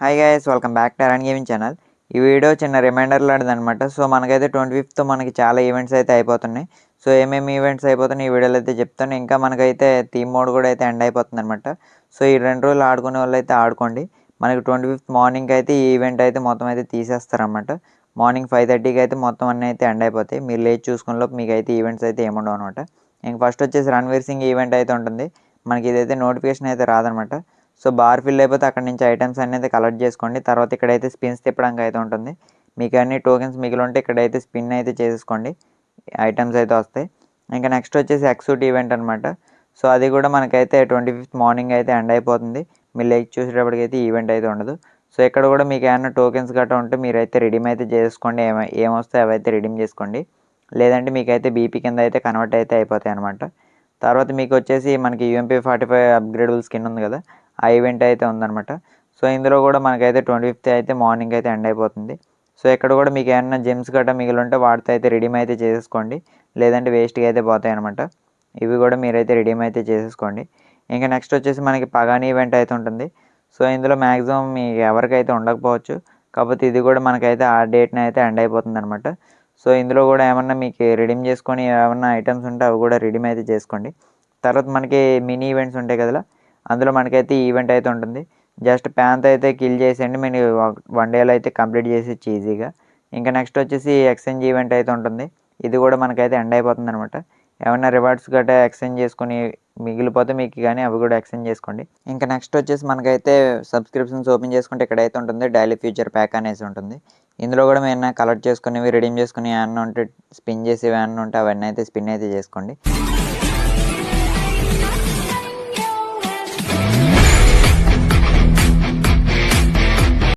Hi guys, welcome back to Aran gaming channel. ఈ video చిన్న reminder లాంటిదనమాట. సో మనకైతే 25th మనకి చాలా ఈవెంట్స్ అయితే అయిపోతున్నాయి. సో ఏమేమి ఈవెంట్స్ అయిపోతున్నాయి ఈ వీడియోలో అయితే చెప్తాను. ఇంకా మనకైతే థీమ్ మోడ్ కూడా అయితే ఎండ్ అయిపోతుంది అనమాట. సో ఈ 2 రోజులు ఆడుకునే వాళ్ళు అయితే ఆడుకోండి. మనకి 25th మార్నింగ్ అయితే ఈ ఈవెంట్ అయితే మొత్తం అయితే తీసేస్తారనమాట. మార్నింగ్ 5:30కి అయితే మొత్తం అన్నీ అయితే ఎండ్ అయిపోతాయి. మీరు లేచి చూసుకునే లోపు మీకు అయితే ఈవెంట్స్ అయితే ఏముండవు అనమాట. ఇంక ఫస్ట్ వచ్చేసి రణ్వీర్ సింగ్ ఈవెంట్ అయితే ఉంటుంది. మనకి ఇదైతే నోటిఫికేషన్ అయితే రాదనమాట. సో బార్ ఫిల్ అయిపోతే అక్కడ నుంచి ఐటమ్స్ అనేది కలెక్ట్ చేసుకోండి. తర్వాత ఇక్కడైతే స్పిన్స్ తిప్పడానికి అయితే ఉంటుంది. మీకు అన్ని టోకెన్స్ మిగిలి ఉంటే ఇక్కడైతే స్పిన్ అయితే చేసేసుకోండి, ఐటమ్స్ అయితే వస్తాయి. ఇంకా నెక్స్ట్ వచ్చేసి ఎక్సూట్ ఈవెంట్ అనమాట. సో అది కూడా మనకైతే 25th మార్నింగ్ అయితే ఎండ్ అయిపోతుంది. మీరు లైక్ చూసేటప్పటికి అయితే ఈవెంట్ అయితే ఉండదు. సో ఇక్కడ కూడా మీకు ఏమైనా టోకెన్స్ గట్రా ఉంటే మీరైతే రిడీమ్ అయితే చేసుకోండి. ఏమొస్తాయి అవైతే రిడీమ్ చేసుకోండి. లేదంటే మీకైతే బీపీ కింద అయితే కన్వర్ట్ అయితే అయిపోతాయి అనమాట. తర్వాత మీకు వచ్చేసి మనకి UMP45 అప్గ్రేడబుల్ స్కిన్ ఉంది కదా, ఆ ఈవెంట్ అయితే ఉందన్నమాట. సో ఇందులో కూడా మనకైతే 25th అయితే మార్నింగ్ అయితే ఎండ్ అయిపోతుంది. సో ఇక్కడ కూడా మీకు ఏమన్నా జెమ్స్ గట్రా మిగిలి ఉంటే వాటితో అయితే రిడీమ్ అయితే చేసేసుకోండి. లేదంటే వేస్ట్గా అయితే పోతాయి అనమాట. ఇవి కూడా మీరైతే రిడీమ్ అయితే చేసేసుకోండి. ఇంకా నెక్స్ట్ వచ్చేసి మనకి పగాని ఈవెంట్ అయితే ఉంటుంది. సో ఇందులో మ్యాక్సిమం మీకు ఎవరికైతే ఉండకపోవచ్చు, కాకపోతే ఇది కూడా మనకైతే ఆ డేట్ని అయితే ఎండ్ అయిపోతుంది అనమాట. సో ఇందులో కూడా ఏమన్నా మీకు రిడీమ్ చేసుకొని ఏమన్నా ఐటమ్స్ ఉంటే అవి కూడా రిడీమ్ అయితే చేసుకోండి. తర్వాత మనకి మినీ ఈవెంట్స్ ఉంటాయి కదా, అందులో మనకైతే ఈవెంట్ అయితే ఉంటుంది. జస్ట్ ప్యాంత్ అయితే కిల్ చేసేయండి, మీరు 1 డేలో అయితే కంప్లీట్ చేసేయచ్చు ఈజీగా. ఇంకా నెక్స్ట్ వచ్చేసి ఎక్స్చేంజ్ ఈవెంట్ అయితే ఉంటుంది. ఇది కూడా మనకైతే ఎండ్ అయిపోతుంది అనమాట. ఏమైనా రివార్డ్స్ గట్రా ఎక్స్చేంజ్ చేసుకొని మిగిలిపోతే మీకు కానీ అవి కూడా ఎక్స్చేంజ్ చేసుకోండి. ఇంకా నెక్స్ట్ వచ్చేసి మనకైతే సబ్స్క్రిప్షన్స్ ఓపెన్ చేసుకుంటే ఇక్కడైతే ఉంటుంది డైలీ ఫ్యూచర్ ప్యాక్ అనేసి ఉంటుంది. ఇందులో కూడా మీరు కలెక్ట్ చేసుకునేవి రిడీమ్ చేసుకుని ఏమన్నా ఉంటే స్పిన్ చేసేవి ఏమన్నా ఉంటే అవన్నీ అయితే స్పిన్ అయితే చేసుకోండి.